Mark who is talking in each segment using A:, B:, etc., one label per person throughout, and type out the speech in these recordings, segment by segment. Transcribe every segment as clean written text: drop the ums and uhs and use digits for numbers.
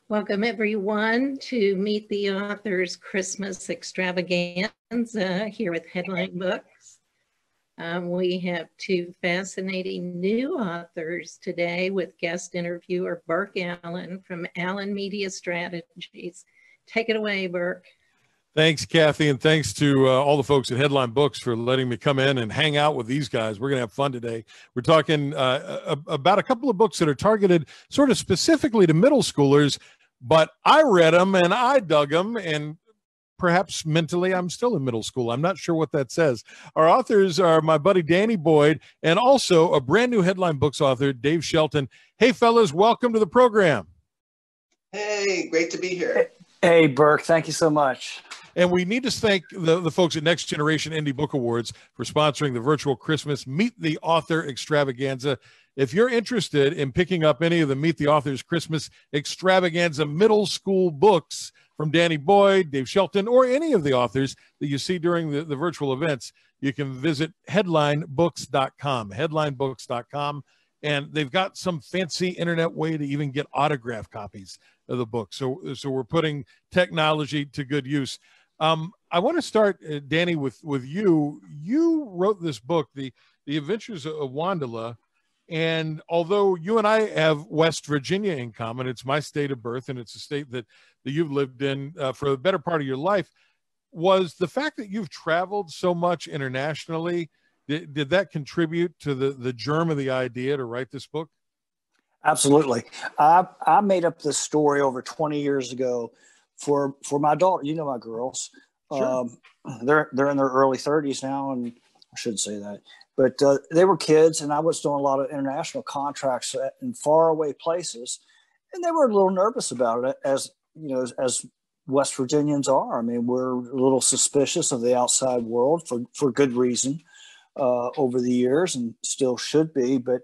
A: Welcome everyone to Meet the Author's Christmas Extravaganza here with Headline Books. We have two fascinating new authors today with guest interviewer Burke Allen from Allen Media Strategies. Take it away, Burke.
B: Thanks, Kathy, and thanks to all the folks at Headline Books for letting me come in and hang out with these guys. We're going to have fun today. We're talking about a couple of books that are targeted sort of specifically to middle schoolers, but I read them and I dug them, and perhaps mentally I'm still in middle school. I'm not sure what that says. Our authors are my buddy Danny Boyd and also a brand new Headline Books author, Dave Shelton. Hey, fellas, welcome to the program.
C: Hey, great to be here.
D: Hey, Burke, thank you so much.
B: And we need to thank the folks at Next Generation Indie Book Awards for sponsoring the virtual Christmas Meet the Author Extravaganza. If you're interested in picking up any of the Meet the Author's Christmas Extravaganza middle school books from Danny Boyd, Dave Shelton, or any of the authors that you see during the virtual events, you can visit headlinebooks.com, headlinebooks.com. And they've got some fancy internet way to even get autographed copies of the book. So we're putting technology to good use. I want to start, Danny, with you. You wrote this book, the Adventures of Wandala, and although you and I have West Virginia in common, it's my state of birth, and it's a state that you've lived in for the better part of your life. Was the fact that you've traveled so much internationally, did that contribute to the germ of the idea to write this book?
D: Absolutely. I made up this story over 20 years ago for my daughter. You know my girls.
B: Sure.
D: They're in their early 30s now, and I shouldn't say that. But they were kids, and I was doing a lot of international contracts in faraway places, and they were a little nervous about it, as you know, as West Virginians are. I mean, we're a little suspicious of the outside world for good reason over the years, and still should be. But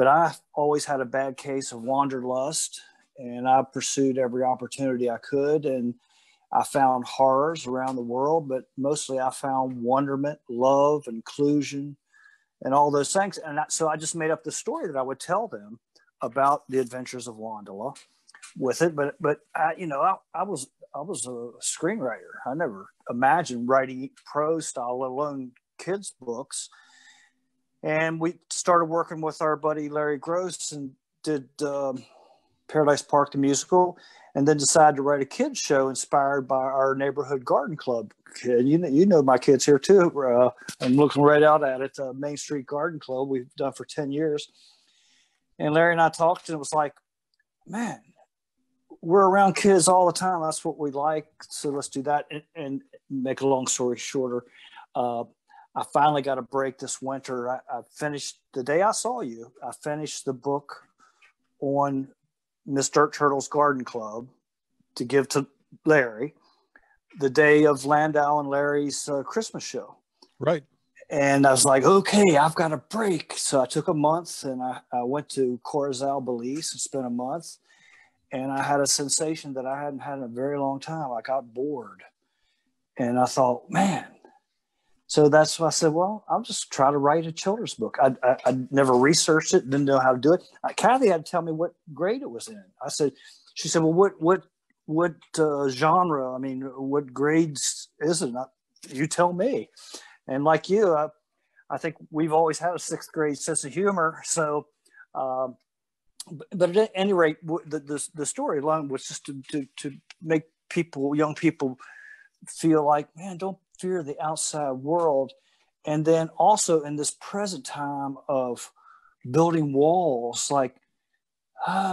D: I always had a bad case of wanderlust, and I pursued every opportunity I could, and I found horrors around the world, but mostly I found wonderment, love, inclusion, and all those things. And so I just made up the story that I would tell them about the Adventures of Wandala with it. But I was a screenwriter. I never imagined writing prose style, let alone kids' books. And we started working with our buddy Larry Gross and did Paradise Park the musical, and then decided to write a kids show inspired by our neighborhood garden club kid. You know my kids here too. I'm looking right out at it. Main Street Garden Club we've done for 10 years. And Larry and I talked, and it was like, man, we're around kids all the time. That's what we like. So let's do that. And make a long story shorter, I finally got a break this winter. I finished the day I saw you. I finished the book on Miss Dirt Turtle's Garden Club to give to Larry the day of Landau and Larry's Christmas show.
B: Right.
D: And I was like, okay, I've got a break. So I took a month, and I went to Corozal, Belize, and spent a month. And I had a sensation that I hadn't had in a very long time. I got bored. And I thought, man. So that's why I said, well, I'll just try to write a children's book. I never researched it, didn't know how to do it. Kathy had to tell me what grade it was in. She said, well, what genre? I mean, what grades is it? You tell me. And like you, I think we've always had a sixth grade sense of humor. So, but at any rate, the storyline was just to make young people feel like, man, don't fear the outside world. And then also in this present time of building walls, like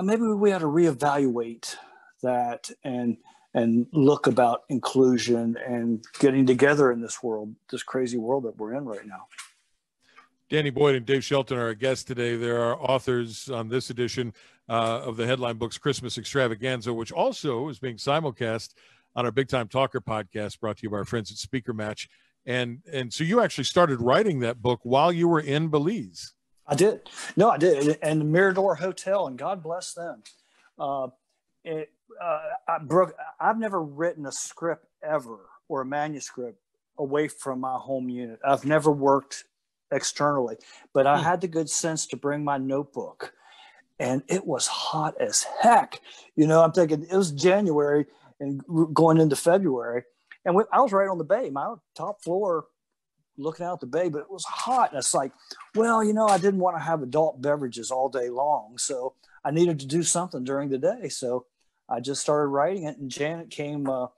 D: maybe we ought to reevaluate that and look about inclusion and getting together in this world, this crazy world that we're in right now.
B: Danny Boyd and Dave Shelton are our guests today. There are authors on this edition of the Headline Books Christmas Extravaganza, which also is being simulcast on our Big Time Talker podcast, brought to you by our friends at Speaker Match. And so you actually started writing that book while you were in Belize.
D: I did. No, I did. And the Mirador Hotel, and God bless them. I've never written a script ever, or a manuscript, away from my home unit. I've never worked externally, but I had the good sense to bring my notebook. and it was hot as heck. You know, I'm thinking it was January and going into February, and I was right on the bay, my top floor, looking out the bay, but it was hot. And it's like, well, you know, I didn't want to have adult beverages all day long, so I needed to do something during the day. So I just started writing it, and Janet came a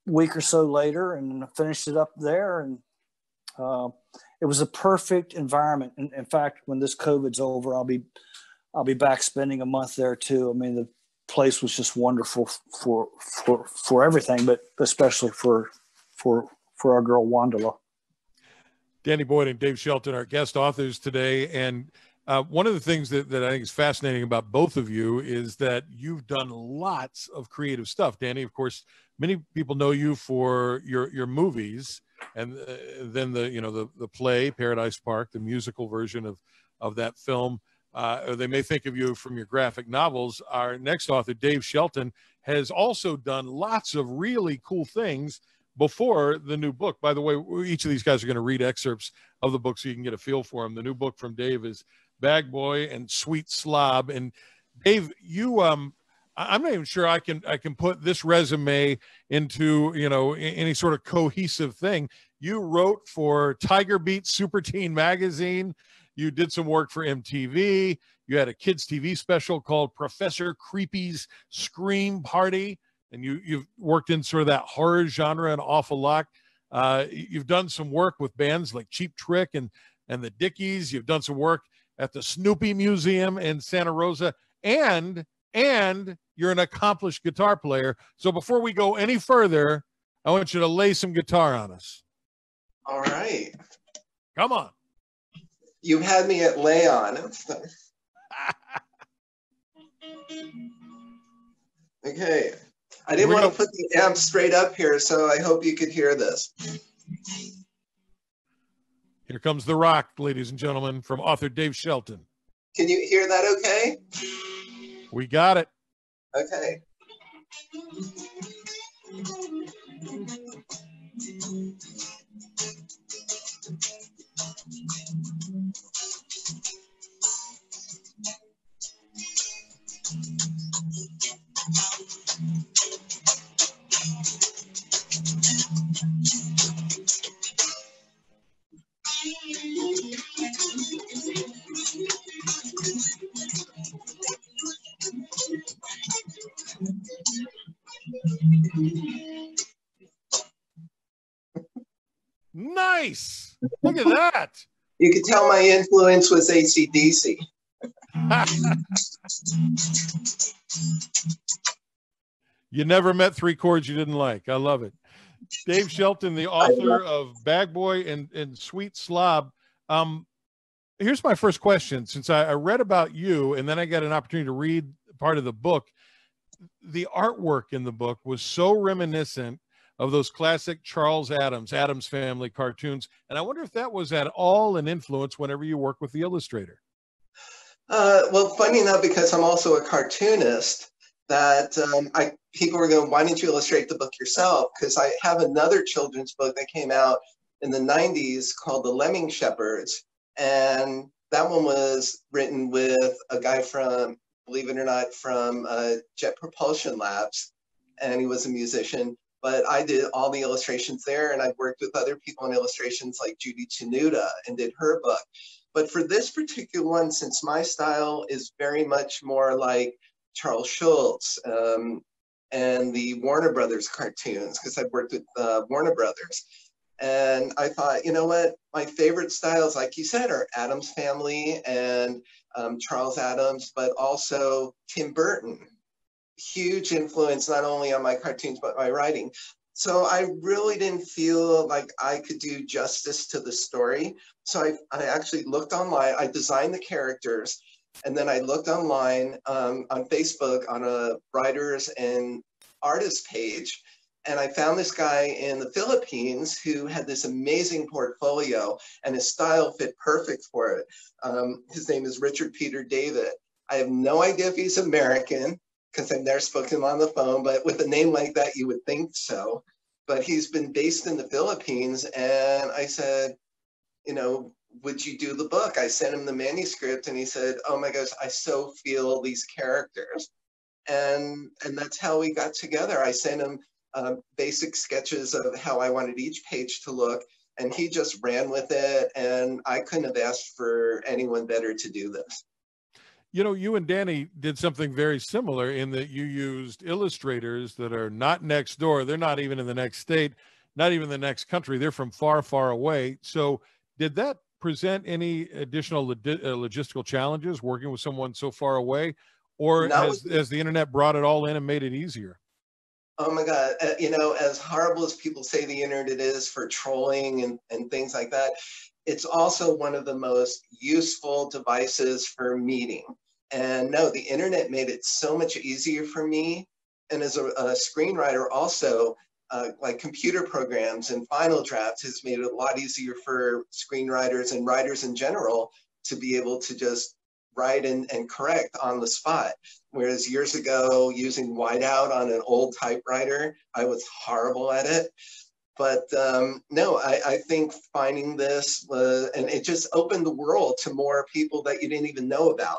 D: week or so later and finished it up there. And it was a perfect environment. And in fact, when this COVID's over, I'll be back spending a month there too. I mean, the place was just wonderful for everything, but especially for our girl Wandala.
B: Danny Boyd and Dave Shelton are guest authors today. And one of the things that I think is fascinating about both of you is that you've done lots of creative stuff. Danny, of course, many people know you for your movies, and then the play Paradise Park, the musical version of that film. Or they may think of you from your graphic novels. Our next author, Dave Shelton, has also done lots of really cool things before the new book. By the way, each of these guys are going to read excerpts of the book so you can get a feel for them. The new book from Dave is Bag Boy and Sweet Slob. And Dave, you, I'm not even sure I can put this resume into, any sort of cohesive thing. You wrote for Tiger Beat Super Teen Magazine. You did some work for MTV. You had a kids TV special called Professor Creepy's Scream Party. And you've worked in sort of that horror genre an awful lot. You've done some work with bands like Cheap Trick and the Dickies. You've done some work at the Snoopy Museum in Santa Rosa. And you're an accomplished guitar player. So before we go any further, I want you to lay some guitar on us.
C: All right.
B: Come on.
C: You had me at lay on. Okay. I didn't want to put the amp straight up here, so I hope you could hear this.
B: Here comes the rock, ladies and gentlemen, from author Dave Shelton.
C: Can you hear that okay?
B: We got it.
C: Okay.
B: Nice. Look at that.
C: You could tell my influence was AC/DC.
B: You never met three chords you didn't like. I love it. Dave Shelton, the author of Bag Boy and Sweet Slob. Here's my first question. Since I read about you and then I got an opportunity to read part of the book, the artwork in the book was so reminiscent of those classic Charles Addams Family cartoons. And I wonder if that was at all an influence whenever you work with the illustrator.
C: Well, funny enough, because I'm also a cartoonist, that people were going, why didn't you illustrate the book yourself? Because I have another children's book that came out in the 90s called The Lemming Shepherds. And that one was written with a guy from, believe it or not, from Jet Propulsion Labs. And he was a musician. But I did all the illustrations there, and I worked with other people in illustrations like Judy Tenuta and did her book. But for this particular one, since my style is very much more like Charles Schulz and the Warner Brothers cartoons, because I've worked with Warner Brothers. And I thought, you know what, my favorite styles, like you said, are Addams Family and Charles Addams, but also Tim Burton. Huge influence not only on my cartoons but my writing. So I really didn't feel like I could do justice to the story. So I actually looked online. I designed the characters, and then I looked online on Facebook on a writers and artists page, and I found this guy in the Philippines who had this amazing portfolio, and his style fit perfect for it. His name is Richard Peter David. I have no idea if he's American, because I've never spoken to him on the phone, but with a name like that, you would think so. But he's been based in the Philippines, and I said, you know, would you do the book? I sent him the manuscript and he said, oh my gosh, I so feel these characters. And that's how we got together. I sent him basic sketches of how I wanted each page to look, and he just ran with it. And I couldn't have asked for anyone better to do this.
B: You know, you and Danny did something very similar in that you used illustrators that are not next door. They're not even in the next state, not even the next country. They're from far, far away. So did that present any additional logistical challenges working with someone so far away? Or has the internet brought it all in and made it easier?
C: Oh my God, you know, as horrible as people say the internet is for trolling and things like that, it's also one of the most useful devices for meeting. And no, the internet made it so much easier for me. And as a screenwriter also, like computer programs and Final Draft has made it a lot easier for screenwriters and writers in general to be able to just write and correct on the spot. Whereas years ago, using whiteout on an old typewriter, I was horrible at it. But no, I think finding this and it just opened the world to more people that you didn't even know about.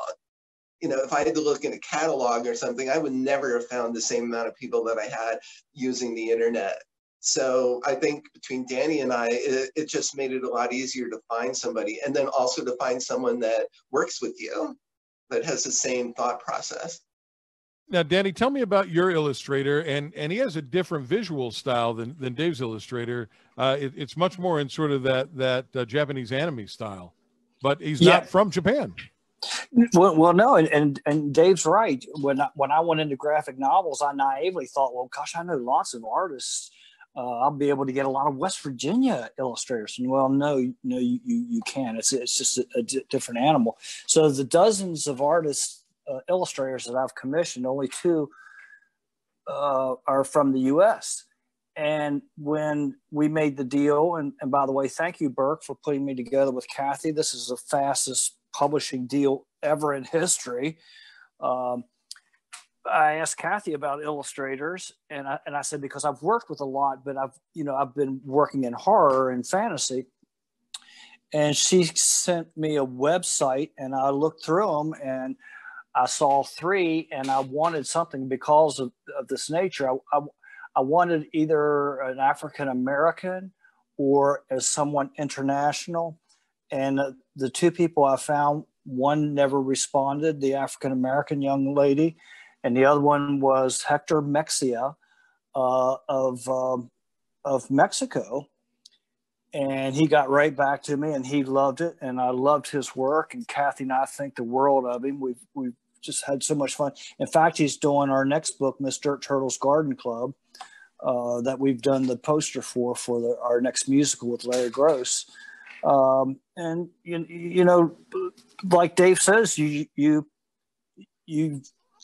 C: You know, if I had to look in a catalog or something, I would never have found the same amount of people that I had using the internet. So I think between Danny and I, it just made it a lot easier to find somebody, and then also to find someone that works with you, that has the same thought process.
B: Now, Danny, tell me about your illustrator, and he has a different visual style than Dave's illustrator. It's much more in sort of that Japanese anime style, but he's not from Japan.
D: Well, no, and Dave's right. When I went into graphic novels, I naively thought, well, gosh, I know lots of artists. I'll be able to get a lot of West Virginia illustrators. And well, no, you can't. It's just a different animal. So the dozens of artists, illustrators that I've commissioned, only 2 are from the U.S. And when we made the deal, and by the way, thank you, Burke, for putting me together with Kathy. This is the fastest publishing deal ever in history. I asked Kathy about illustrators, and I said, because I've worked with a lot, but I've been working in horror and fantasy. And she sent me a website, and I looked through them, and I saw 3, and I wanted something because of this nature. I wanted either an African American or as someone international. And the 2 people I found, one never responded, the African American young lady, and the other one was Hector Mexia of Mexico. And he got right back to me, and he loved it, and I loved his work. And Kathy and I think the world of him. We've just had so much fun. In fact, he's doing our next book, Miss Dirt Turtle's Garden Club, that we've done the poster for our next musical with Larry Gross. And you know, like Dave says, you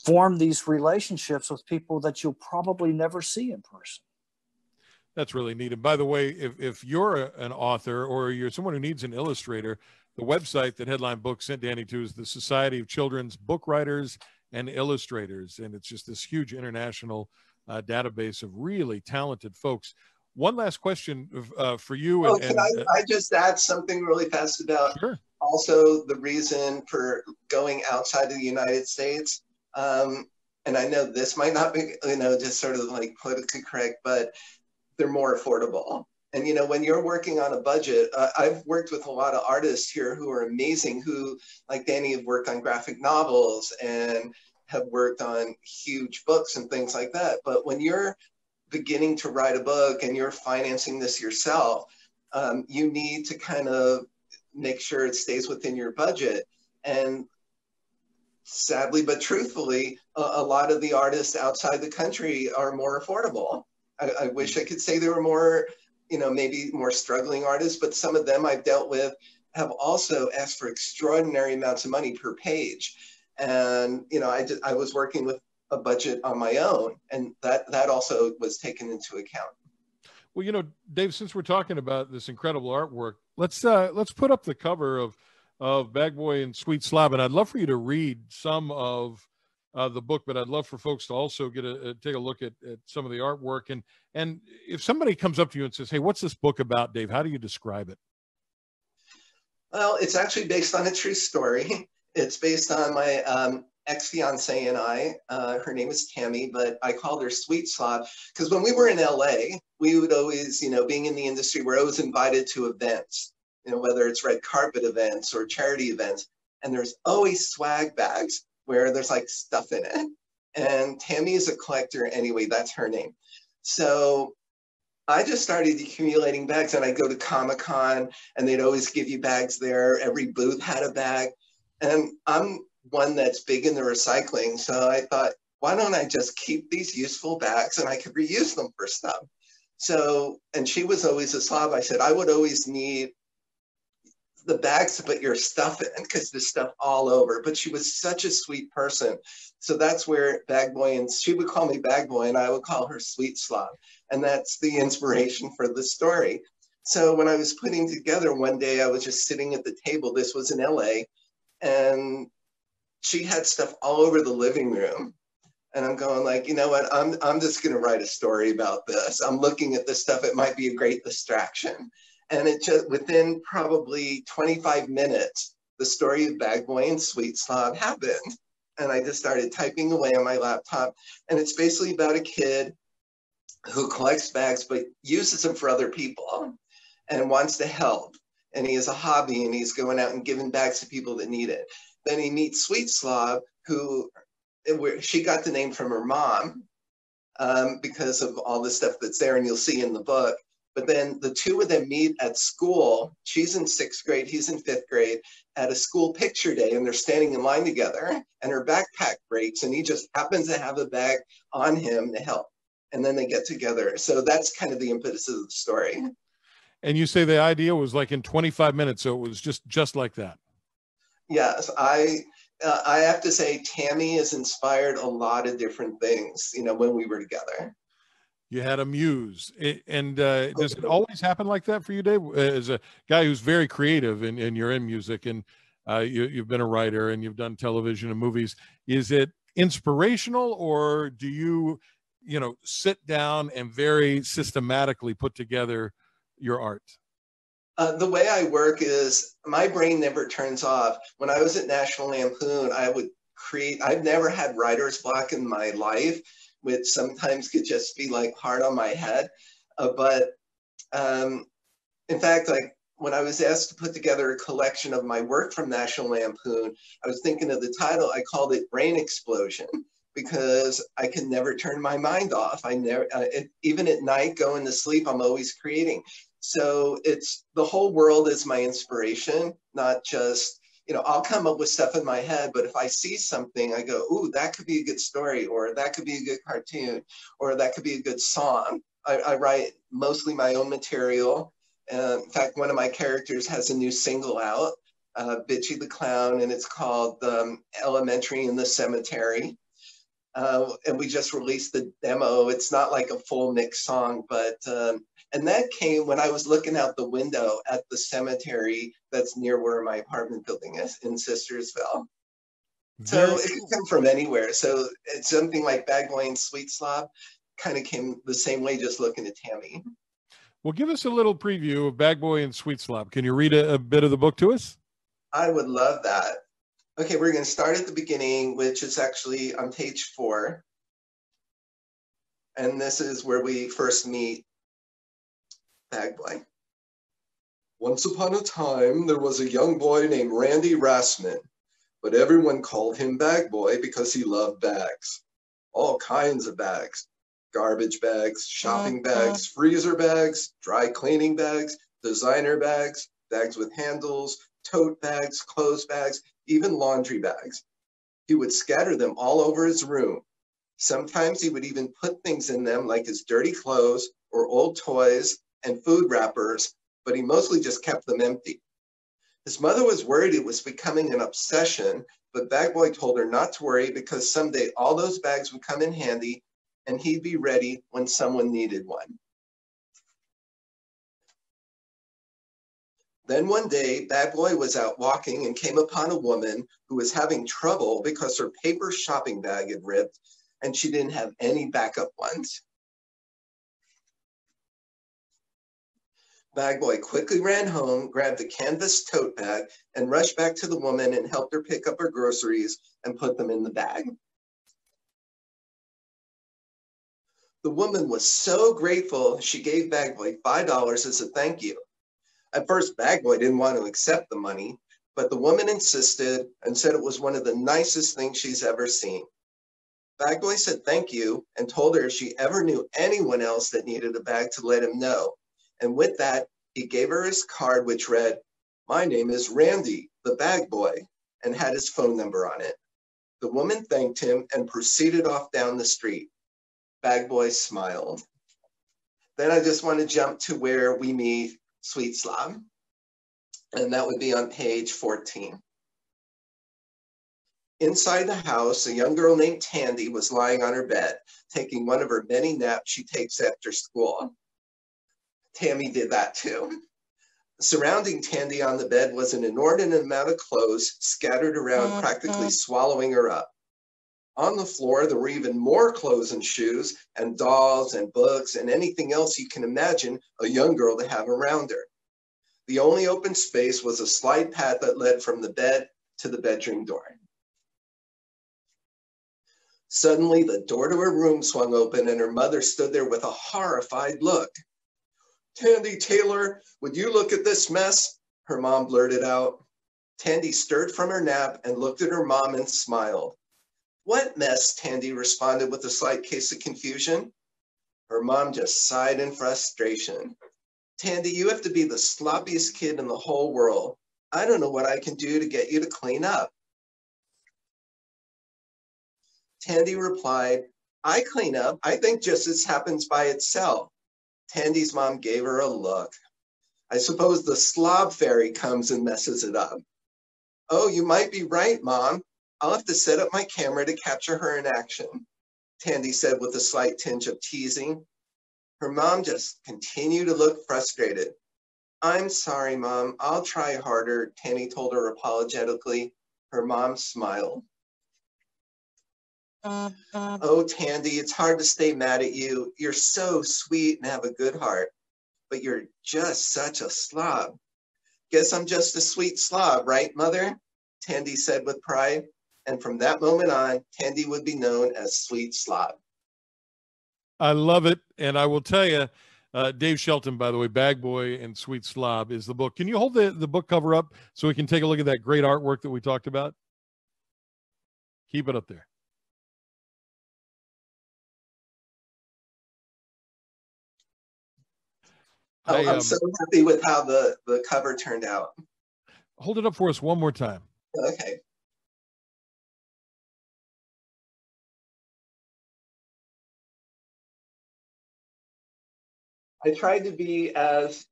D: form these relationships with people that you'll probably never see in person.
B: That's really neat. And by the way, if you're an author or you're someone who needs an illustrator, the website that Headline Books sent Danny to is the Society of Children's Book Writers and Illustrators. And it's just this huge international database of really talented folks. One last question for you.
C: Can I just add something really fast about also the reason for going outside of the United States? And I know this might not be, just sort of like politically correct, but they're more affordable. And, when you're working on a budget, I've worked with a lot of artists here who are amazing, who, like Danny, have worked on graphic novels and have worked on huge books and things like that. But when you're beginning to write a book and you're financing this yourself, you need to kind of make sure it stays within your budget. And sadly, but truthfully, a lot of the artists outside the country are more affordable. I wish I could say there were more, maybe more struggling artists, but some of them I've dealt with have also asked for extraordinary amounts of money per page. And, I was working with a budget on my own, and that also was taken into account.
B: Well, Dave, since we're talking about this incredible artwork, let's put up the cover of Bag Boy and Sweet Slob, and I'd love for you to read some of the book, but I'd love for folks to also take a look at some of the artwork. And if somebody comes up to you and says, "Hey, what's this book about, Dave?" How do you describe it?
C: Well, it's actually based on a true story. It's based on my ex-fiance and I. Her name is Tammy, but I called her Sweet Slob because when we were in LA, we would always, being in the industry, we're always invited to events, whether it's red carpet events or charity events. And there's always swag bags where there's like stuff in it. And Tammy is a collector anyway, that's her name. So I just started accumulating bags, and I'd go to Comic-Con and they'd always give you bags there. Every booth had a bag. And I'm one that's big into recycling. So I thought, why don't I just keep these useful bags and I could reuse them for stuff? So, and she was always a slob. I said, I would always need the bags to put your stuff in because there's stuff all over. But she was such a sweet person. So that's where Bag Boy, and she would call me Bag Boy and I would call her Sweet Slob. And that's the inspiration for the story. So when I was putting together, one day I was just sitting at the table. This was in LA, and she had stuff all over the living room. And I'm going like, you know what, I'm just going to write a story about this. I'm looking at this stuff. It might be a great distraction. And it just, within probably 25 minutes, the story of Bag Boy and Sweet Slob happened. And I just started typing away on my laptop. And it's basically about a kid who collects bags, but uses them for other people and wants to help. And he has a hobby and he's going out and giving bags to people that need it. Then he meets Sweet Slob, who she got the name from her mom because of all the stuff that's there, and you'll see in the book. But then the two of them meet at school. She's in 6th grade, he's in 5th grade, at a school picture day, and they're standing in line together, and her backpack breaks, and he just happens to have a bag on him to help. And then they get together. So that's kind of the impetus of the story.
B: And you say the idea was like in 25 minutes, so it was just like that.
C: Yes, I have to say Tammy has inspired a lot of different things, when we were together.
B: You had a muse. And does it always happen like that for you, Dave? As a guy who's very creative and you're in music, and you've been a writer and you've done television and movies, is it inspirational, or do you sit down and very systematically put together your art?
C: The way I work is my brain never turns off. When I was at National Lampoon, I would create, I've never had writer's block in my life, which sometimes could just be like hard on my head. But in fact, like when I was asked to put together a collection of my work from National Lampoon, I was thinking of the title. I called it Brain Explosion, because I can never turn my mind off. I never, even at night, going to sleep, I'm always creating. So it's, the whole world is my inspiration, not just, I'll come up with stuff in my head, but if I see something, I go, ooh, that could be a good story, or that could be a good cartoon, or that could be a good song. I write mostly my own material. In fact, one of my characters has a new single out, Bitchy the Clown, and it's called Elementary in the Cemetery. And we just released the demo. It's not like a full mix song, but and that came when I was looking out the window at the cemetery that's near where my apartment building is in Sistersville. So it could come from anywhere. So it's something like Bag Boy and Sweet Slob kind of came the same way, just looking at Tammy.
B: Well, give us a little preview of Bag Boy and Sweet Slob. Can you read a bit of the book to us?
C: I would love that. Okay, we're going to start at the beginning, which is actually on page 4. And this is where we first meet Bag Boy. Once upon a time, there was a young boy named Randy Rassman, but everyone called him Bag Boy because he loved bags. All kinds of bags. Garbage bags, shopping bags, freezer bags, dry cleaning bags, designer bags, bags with handles, tote bags, clothes bags, even laundry bags. He would scatter them all over his room. Sometimes he would even put things in them like his dirty clothes or old toys and food wrappers, but he mostly just kept them empty. His mother was worried it was becoming an obsession, but Bag Boy told her not to worry because someday all those bags would come in handy and he'd be ready when someone needed one. Then one day, Bag Boy was out walking and came upon a woman who was having trouble because her paper shopping bag had ripped and she didn't have any backup ones. Bag boy quickly ran home, grabbed a canvas tote bag, and rushed back to the woman and helped her pick up her groceries and put them in the bag. The woman was so grateful, she gave Bag boy $5 as a thank you. At first, Bag boy didn't want to accept the money, but the woman insisted and said it was one of the nicest things she's ever seen. Bag boy said thank you and told her if she ever knew anyone else that needed a bag to let him know. And with that, he gave her his card, which read, "My name is Randy, the bag boy," and had his phone number on it. The woman thanked him and proceeded off down the street. Bag boy smiled. Then I just want to jump to where we meet Sweet Slob, and that would be on page 14. Inside the house, a young girl named Tandy was lying on her bed, taking one of her many naps she takes after school. Tammy did that too. Surrounding Tandy on the bed was an inordinate amount of clothes scattered around, practically swallowing her up. On the floor, there were even more clothes and shoes and dolls and books and anything else you can imagine a young girl to have around her. The only open space was a slide path that led from the bed to the bedroom door. Suddenly, the door to her room swung open and her mother stood there with a horrified look. "Tandy Taylor, would you look at this mess?" her mom blurted out. Tandy stirred from her nap and looked at her mom and smiled. "What mess?" Tandy responded with a slight case of confusion. Her mom just sighed in frustration. "Tandy, you have to be the sloppiest kid in the whole world. I don't know what I can do to get you to clean up." Tandy replied, "I clean up. I think justice happens by itself." Tandy's mom gave her a look. "I suppose the slob fairy comes and messes it up." "Oh, you might be right, Mom. I'll have to set up my camera to capture her in action," Tandy said with a slight tinge of teasing. Her mom just continued to look frustrated. "I'm sorry, Mom. I'll try harder," Tandy told her apologetically. Her mom smiled. "Oh, Tandy, it's hard to stay mad at you. You're so sweet and have a good heart, but you're just such a slob." "Guess I'm just a sweet slob, right, Mother?" Tandy said with pride. And from that moment on, Tandy would be known as Sweet Slob.
B: I love it. And I will tell you, Dave Shelton, by the way, Bag Boy and Sweet Slob is the book. Can you hold the book cover up so we can take a look at that great artwork that we talked about? Keep it up there.
C: I'm so happy with how the cover turned out.
B: Hold it up for us one more time.
C: Okay. I tried to be as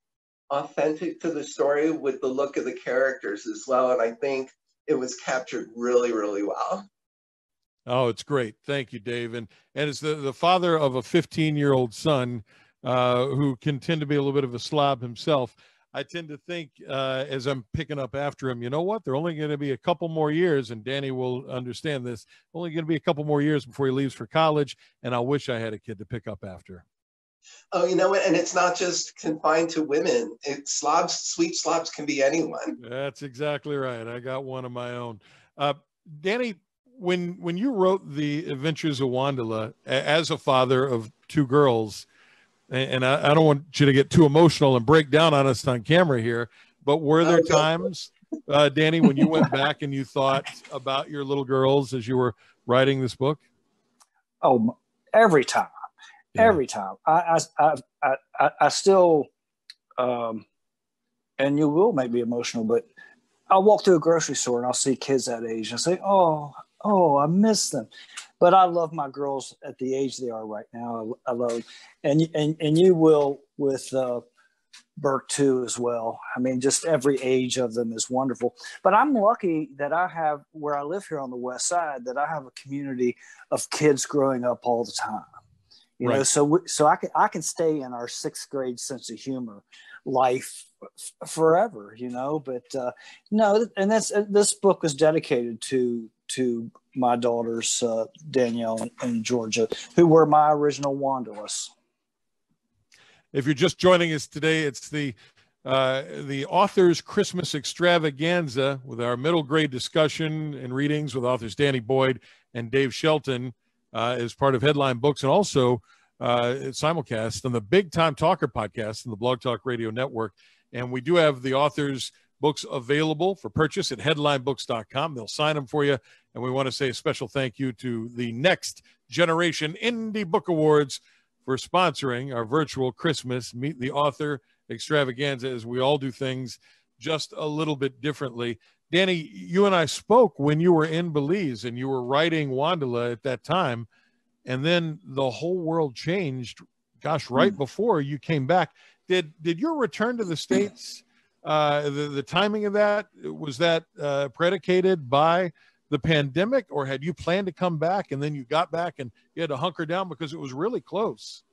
C: authentic to the story with the look of the characters as well, and I think it was captured really, really well.
B: Oh, it's great. Thank you, Dave. And it's the father of a 15-year-old son who can tend to be a little bit of a slob himself. I tend to think as I'm picking up after him, you know what? They're only going to be a couple more years, and Danny will understand this, only going to be a couple more years before he leaves for college, and I wish I had a kid to pick up after.
C: Oh, you know what? And it's not just confined to women. Sweet slobs can be anyone.
B: That's exactly right. I got one of my own. Danny, when you wrote the Adventures of Wandala as a father of two girls, and I don't want you to get too emotional and break down on us on camera here, but were there times, Danny, when you went back and you thought about your little girls as you were writing this book?
D: Oh, every time. Yeah. Every time. I still, and you will make me emotional, but I'll walk through a grocery store and I'll see kids that age and say, oh, I miss them. But I love my girls at the age they are right now. I love them. And you will with Burke too as well. I mean, just every age of them is wonderful. But I'm lucky that I have, where I live here on the West Side, that I have a community of kids growing up all the time. You know, so I can stay in our sixth grade sense of humor life forever, you know, but no, and this book was dedicated to my daughters, Danielle and Georgia, who were my original Wandalas.
B: If you're just joining us today, it's the the author's Christmas extravaganza with our middle grade discussion and readings with authors Danny Boyd and Dave Shelton as part of Headline Books, and also simulcast on the Big Time Talker podcast and the Blog Talk Radio Network. And we do have the author's books available for purchase at headlinebooks.com. They'll sign them for you. And we want to say a special thank you to the Next Generation Indie Book Awards for sponsoring our virtual Christmas Meet the Author extravaganza, as we all do things just a little bit differently. Danny, you and I spoke when you were in Belize and you were writing Wandala at that time, and then the whole world changed, gosh, right before you came back. Did your return to the States, the timing of that, was that predicated by the pandemic, or had you planned to come back and then you got back and you had to hunker down because it was really close?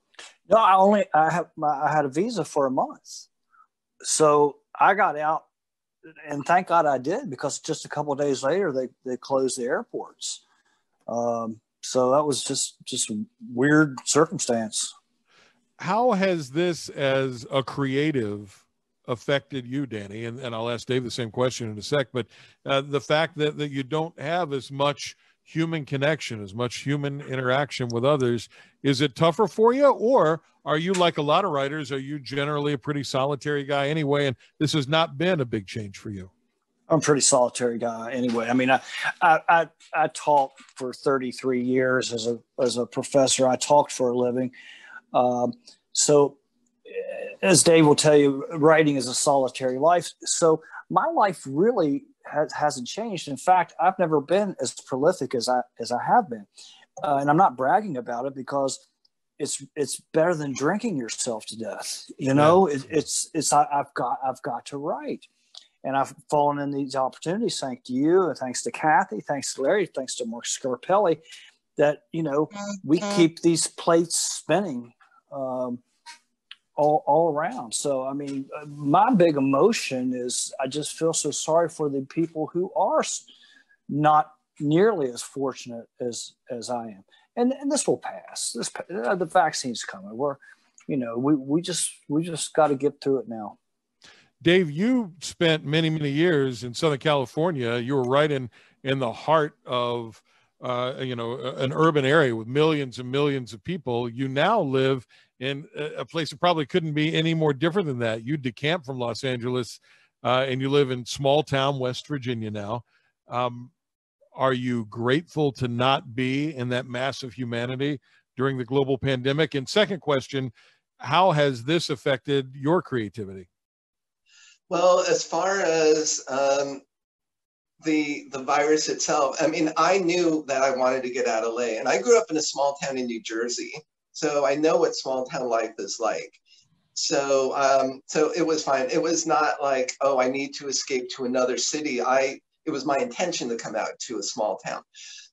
D: No, I had a visa for a month, so I got out, and thank God I did, because just a couple of days later they closed the airports. So that was just a weird circumstance.
B: How has this as a creative affected you, Danny? And I'll ask Dave the same question in a sec, but the fact that you don't have as much human connection, as much human interaction with others, is it tougher for you? Or are you, like a lot of writers, are you generally a pretty solitary guy anyway, and this has not been a big change for you?
D: I'm a pretty solitary guy anyway. I mean, I taught for 33 years as a professor. I talked for a living. So as Dave will tell you, writing is a solitary life. So my life really hasn't changed. In fact, I've never been as prolific as I have been. And I'm not bragging about it, because it's better than drinking yourself to death. You know, I've got to write. And I've fallen in these opportunities, thanks to you, and thanks to Kathy, thanks to Larry, thanks to Mark Scarpelli, that, you know, we keep these plates spinning all around. So, I mean, my big emotion is I just feel so sorry for the people who are not nearly as fortunate as I am. And this will pass. The vaccine's coming. We just got to get through it now.
B: Dave, you spent many, many years in Southern California. You were right in the heart of, an urban area with millions and millions of people. You now live in a place that probably couldn't be any more different than that. You decamped from Los Angeles, and you live in small town West Virginia now. Are you grateful to not be in that mass of humanity during the global pandemic? And second question, how has this affected your creativity?
C: Well, as far as the virus itself, I mean, I knew that I wanted to get out of LA, and I grew up in a small town in New Jersey, so I know what small town life is like. So it was fine. It was not like, oh, I need to escape to another city. It was my intention to come out to a small town.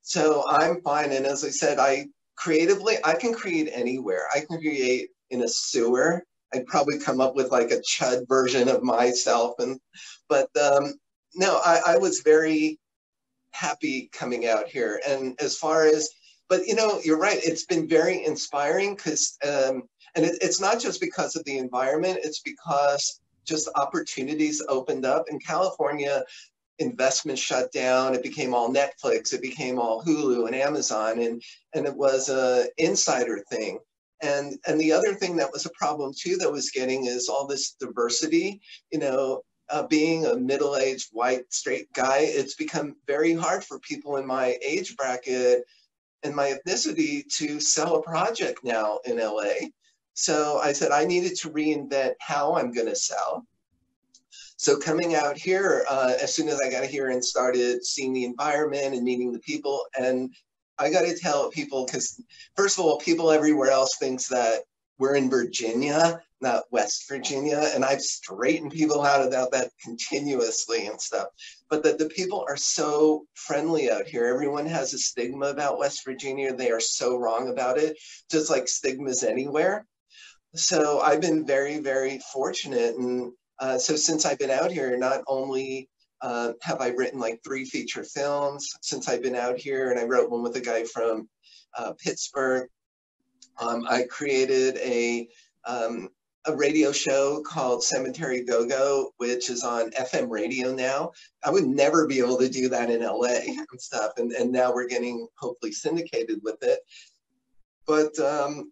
C: So I'm fine. And as I said, I can create anywhere. I can create in a sewer. I'd probably come up with like a chud version of myself. But I was very happy coming out here. And as far as, but you're right, it's been very inspiring because, and it's not just because of the environment, it's because just opportunities opened up. In California, investment shut down. It became all Netflix. It became all Hulu and Amazon. And it was an insider thing. And the other thing that was a problem too that was getting is all this diversity. Being a middle-aged white straight guy, it's become very hard for people in my age bracket and my ethnicity to sell a project now in LA. So I said I needed to reinvent how I'm going to sell. So coming out here, as soon as I got here and started seeing the environment and meeting the people, and I got to tell people, because first of all, people everywhere else thinks that we're in Virginia, not West Virginia. And I've straightened people out about that continuously and stuff. But that the people are so friendly out here. Everyone has a stigma about West Virginia. They are so wrong about it, just like stigmas anywhere. So I've been very, very fortunate. And so since I've been out here, not only have I written like 3 feature films since I've been out here, and I wrote one with a guy from Pittsburgh. I created a a radio show called Cemetery Go-Go, which is on FM radio now. I would never be able to do that in LA and stuff. And now we're getting hopefully syndicated with it. But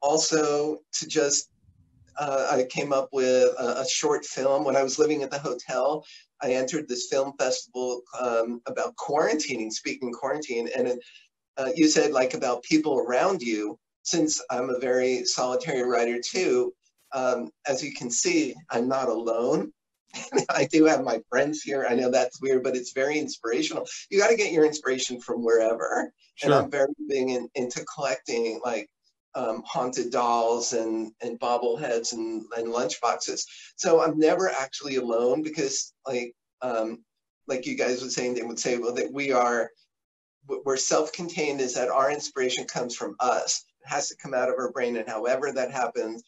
C: also to just, I came up with a short film. When I was living at the hotel, I entered this film festival about quarantining, speaking quarantine. And you said like about people around you. Since I'm a very solitary writer too, as you can see, I'm not alone. I do have my friends here. I know that's weird, but it's very inspirational. You got to get your inspiration from wherever. Sure. And I'm very big into collecting like haunted dolls and bobbleheads and lunchboxes. So I'm never actually alone because like you guys were saying, they would say, well, that we're self-contained, is that our inspiration comes from us. It has to come out of our brain, and however that happens.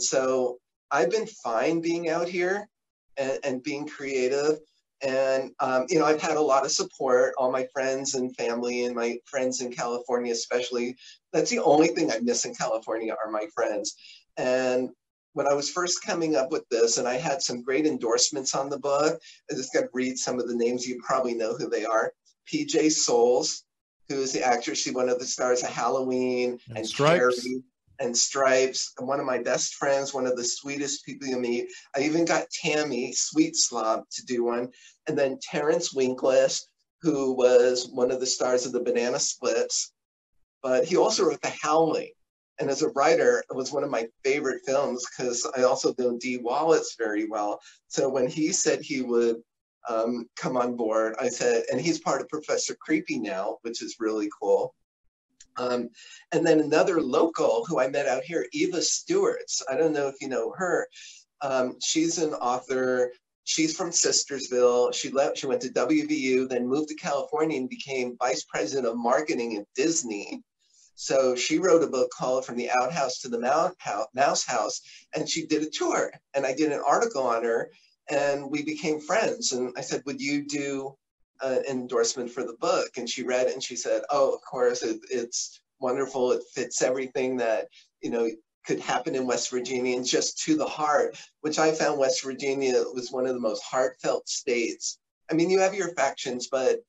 C: So I've been fine being out here and being creative. And, you know, I've had a lot of support, all my friends and family and my friends in California, especially. That's the only thing I miss in California are my friends. And when I was first coming up with this, and I had some great endorsements on the book, I just got to read some of the names. You probably know who they are. PJ Souls, who is the actress, she's one of the stars of Halloween and
B: Stripes.
C: Carrie and Stripes, and one of my best friends, one of the sweetest people you meet. I even got Tammy, Sweet Slob, to do one. And then Terrence Winkless, who was one of the stars of the Banana Splits, but he also wrote The Howling. And as a writer, it was one of my favorite films because I also know Dee Wallace very well. So when he said he would come on board, I said, and he's part of Professor Creepy now, which is really cool. And then another local who I met out here, Eva Stewarts. I don't know if you know her. She's an author. She's from Sistersville. She went to WVU, then moved to California and became vice president of marketing at Disney. So she wrote a book called From the Outhouse to the Mouse House, and she did a tour. And I did an article on her, and we became friends. And I said, would you do an endorsement for the book? And she read it and she said, oh, of course, it's wonderful. It fits everything that, you know, could happen in West Virginia, and just to the heart, which I found West Virginia was one of the most heartfelt states. I mean, you have your factions, but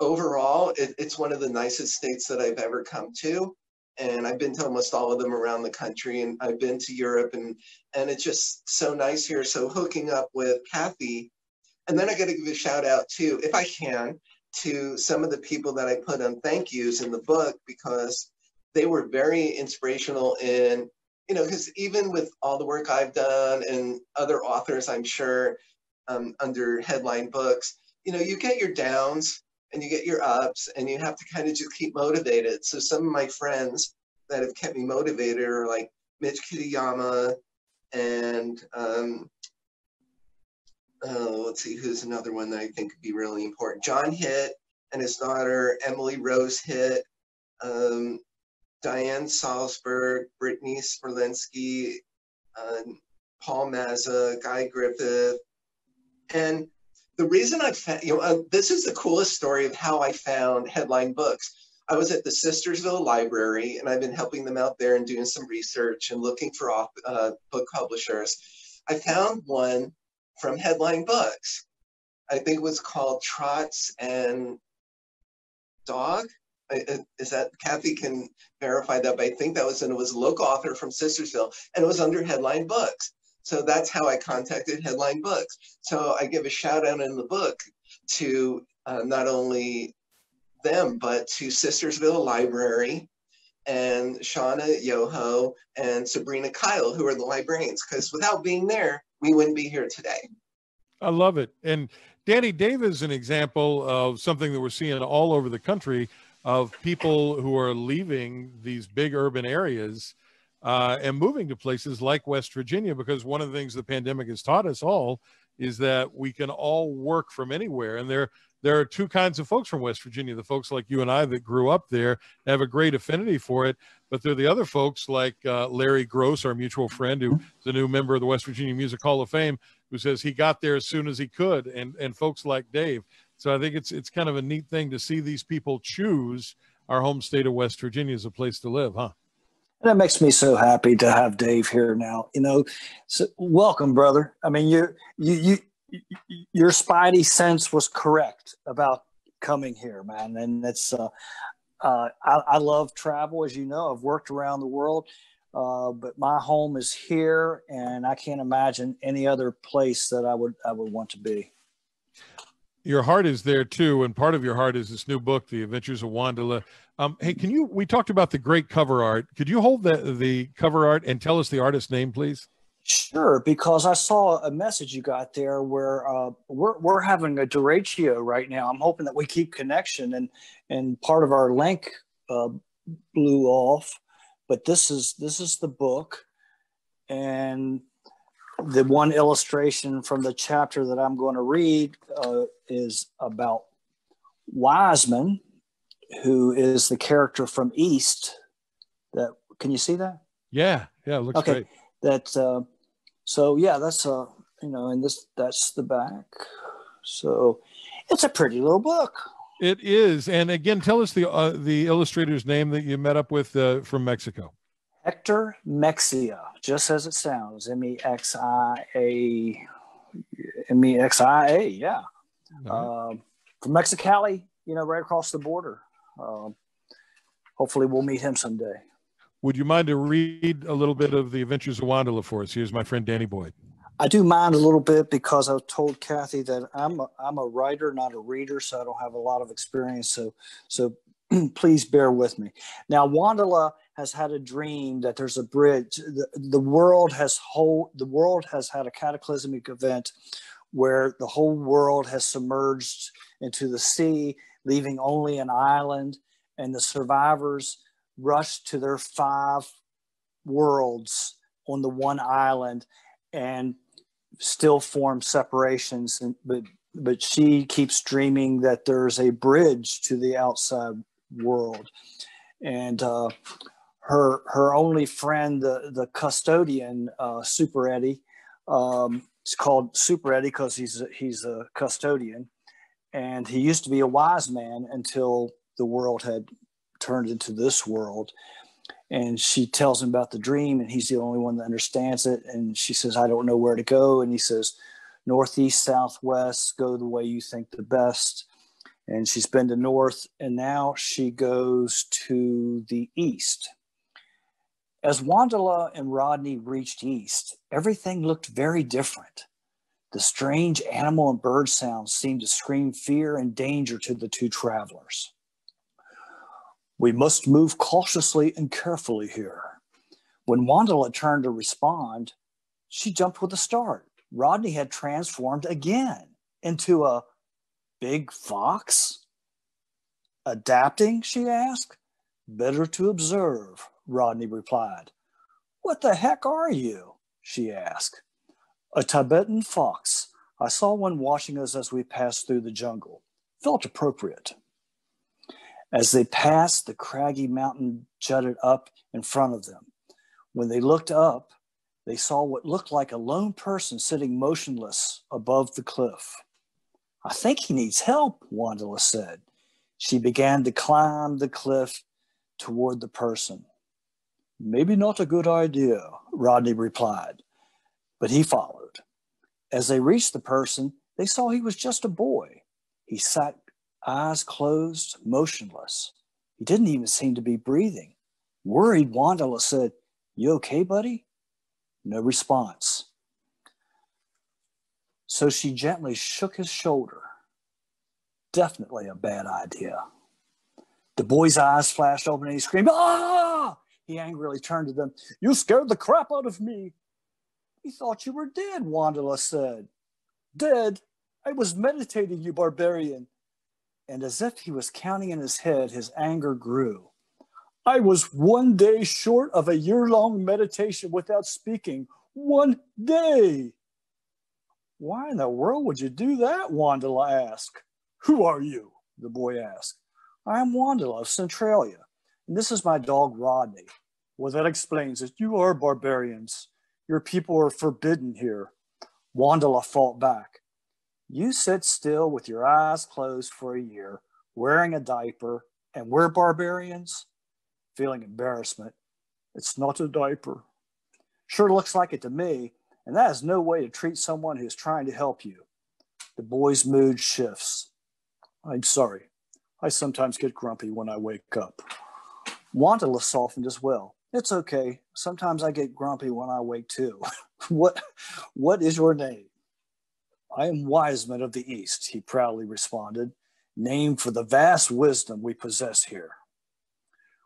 C: overall, it's one of the nicest states that I've ever come to. And I've been to almost all of them around the country, and I've been to Europe, and it's just so nice here. So hooking up with Kathy, and then I got to give a shout out too, if I can, to some of the people that I put on thank yous in the book, because they were very inspirational in, you know, because even with all the work I've done and other authors, I'm sure, under headline books, you know, you get your downs and you get your ups, and you have to kind of just keep motivated. So some of my friends that have kept me motivated are like Mitch Kitayama and let's see, who's another one that I think could be really important. John Hitt and his daughter, Emily Rose Hitt, Diane Salzberg, Brittany Sperlinski, Paul Mazza, Guy Griffith. And the reason I found, you know, this is the coolest story of how I found headline books. I was at the Sistersville Library, and I've been helping them out there and doing some research and looking for book publishers. I found one from Headline Books. I think it was called Trots and Dog. Is that, Kathy can verify that, but I think that was, and it was a local author from Sistersville, and it was under Headline Books. So that's how I contacted Headline Books. So I give a shout out in the book to not only them, but to Sistersville Library and Shauna Yoho and Sabrina Kyle, who are the librarians, because without being there, we wouldn't be here today.
B: I love it. And Danny, Dave is an example of something that we're seeing all over the country, of people who are leaving these big urban areas and moving to places like West Virginia, because one of the things the pandemic has taught us all is that we can all work from anywhere. And there are two kinds of folks from West Virginia: the folks like you and I that grew up there, have a great affinity for it, but they're the other folks like Larry Gross, our mutual friend, who is a new member of the West Virginia Music Hall of Fame, who says he got there as soon as he could, and folks like Dave. So I think it's kind of a neat thing to see these people choose our home state of West Virginia as a place to live, huh?
D: And it makes me so happy to have Dave here now. You know, so welcome, brother. I mean, your spidey sense was correct about coming here, man. And it's I love travel, as you know. I've worked around the world, but my home is here, and I can't imagine any other place that I would want to be.
B: Your heart is there too, and part of your heart is this new book, The Adventures of Wandala. Hey, we talked about the great cover art. Could you hold the cover art and tell us the artist's name, please?
D: Sure, because I saw a message you got there where we're having a derecho right now. I'm hoping that we keep connection, and part of our link blew off, but this is the book, and the one illustration from the chapter that I'm going to read is about Wiseman, who is the character from East. That can you see that?
B: Yeah, it looks
D: okay.
B: Great.
D: That so yeah, that's and that's the back. So it's a pretty little book.
B: It is, and again, tell us the illustrator's name that you met up with from Mexico.
D: Hector Mexia, just as it sounds. Mexia. Yeah. Right. From Mexicali, right across the border. Hopefully, we'll meet him someday.
B: Would you mind to read a little bit of The Adventures of Wandala for us? Here's my friend Danny Boyd.
D: I do mind a little bit because I told Kathy that I'm a writer, not a reader, so I don't have a lot of experience. So please bear with me. Now, Wandala has had a dream that there's a bridge. The world has had a cataclysmic event where the whole world has submerged into the sea, leaving only an island, and the survivors rushed to their 5 worlds on the one island and still form separations. But she keeps dreaming that there's a bridge to the outside world. And her only friend, the custodian, Super Eddie, it's called Super Eddie because he's a custodian. And he used to be a wise man until the world had turned into this world. And she tells him about the dream, and he's the only one that understands it. And she says, I don't know where to go. And he says, northeast, southwest, go the way you think the best. And she's been to north, and now she goes to the east. As Wandala and Rodney reached east, everything looked very different. The strange animal and bird sounds seemed to scream fear and danger to the 2 travelers. We must move cautiously and carefully here. When Wandala turned to respond, she jumped with a start. Rodney had transformed again into a big fox. Adapting, she asked. Better to observe, Rodney replied. What the heck are you? She asked. A Tibetan fox. I saw one watching us as we passed through the jungle. Felt appropriate. As they passed, the craggy mountain jutted up in front of them. When they looked up, they saw what looked like a lone person sitting motionless above the cliff. I think he needs help, Wandala said. She began to climb the cliff toward the person. Maybe not a good idea, Rodney replied, but he followed. As they reached the person, they saw he was just a boy. He sat, eyes closed, motionless. He didn't even seem to be breathing. Worried, Wandala said, You okay, buddy? No response. So she gently shook his shoulder. Definitely a bad idea. The boy's eyes flashed open and he screamed, Ah! He angrily turned to them. You scared the crap out of me. We thought you were dead, Wandala said. Dead? I was meditating, you barbarian. And as if he was counting in his head, his anger grew. I was 1 day short of a year-long meditation without speaking. 1 day. Why in the world would you do that? Wandala asked. Who are you? The boy asked. I am Wandala of Centralia, and this is my dog Rodney. Well, that explains it. You are barbarians. Your people are forbidden here. Wandala fought back. You sit still with your eyes closed for a year, wearing a diaper, and we're barbarians? Feeling embarrassment, It's not a diaper. Sure looks like it to me, and that is no way to treat someone who's trying to help you. The boy's mood shifts. I'm sorry. I sometimes get grumpy when I wake up. Wandala softened as well. It's okay. Sometimes I get grumpy when I wake too. What is your name? I am Wiseman of the East, he proudly responded, named for the vast wisdom we possess here.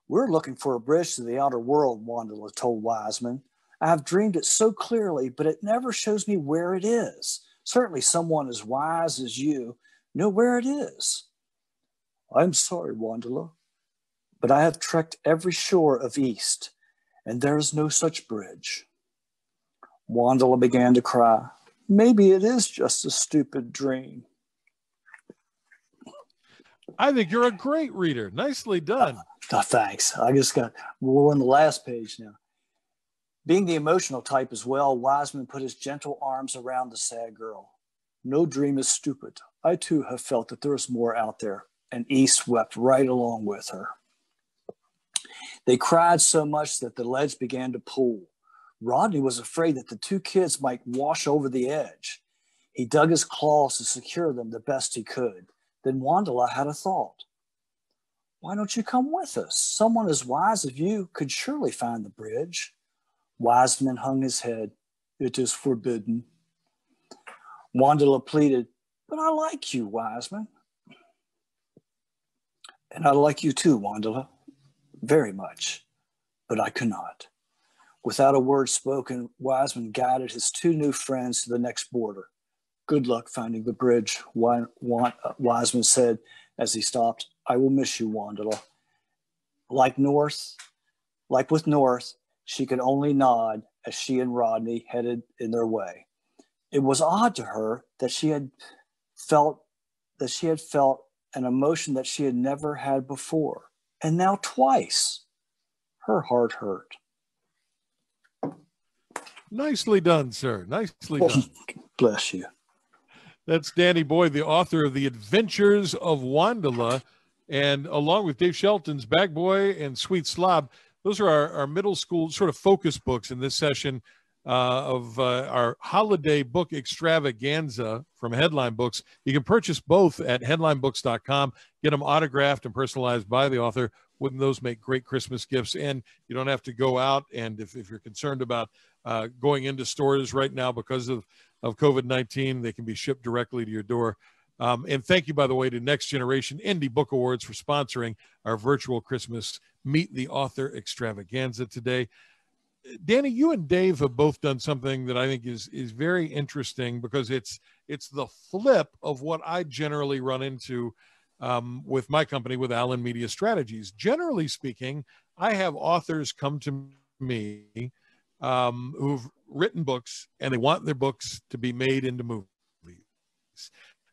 D: We're looking for a bridge to the outer world, Wandala told Wiseman. I have dreamed it so clearly, but it never shows me where it is. Certainly someone as wise as you know where it is. I'm sorry, Wandala, but I have trekked every shore of East, and there is no such bridge. Wandala began to cry. Maybe it is just a stupid dream.
B: I think you're a great reader. Nicely done.
D: Thanks. We're on the last page now. Being the emotional type as well, Wiseman put his gentle arms around the sad girl. No dream is stupid. I too have felt that there is more out there, and East wept right along with her. They cried so much that the ledge began to pool. Rodney was afraid that the two kids might wash over the edge. He dug his claws to secure them the best he could. Then Wandala had a thought. Why don't you come with us? Someone as wise as you could surely find the bridge. Wiseman hung his head. It is forbidden. Wandala pleaded, but I like you, Wiseman. And I like you too, Wandala, very much, but I cannot. Without a word spoken, Wiseman guided his two new friends to the next border. Good luck finding the bridge, Wiseman said as he stopped. I will miss you, Wandala. Like with North, she could only nod as she and Rodney headed in their way. It was odd to her that she had felt an emotion that she had never had before, and now twice. Her heart hurt.
B: Nicely done, sir. Nicely done.
D: Bless you.
B: That's Danny Boyd, the author of The Adventures of Wandala, and along with Dave Shelton's Bag Boy and Sweet Slob, those are our middle school sort of focus books in this session of our holiday book extravaganza from Headline Books. You can purchase both at headlinebooks.com, get them autographed and personalized by the author. Wouldn't those make great Christmas gifts? And you don't have to go out. And if you're concerned about going into stores right now because of COVID-19, they can be shipped directly to your door. And thank you, by the way, to Next Generation Indie Book Awards for sponsoring our virtual Christmas Meet the Author extravaganza today. Danny, you and Dave have both done something that I think is very interesting because it's the flip of what I generally run into with my company, with Allen Media Strategies. Generally speaking, I have authors come to me who've written books and they want their books to be made into movies.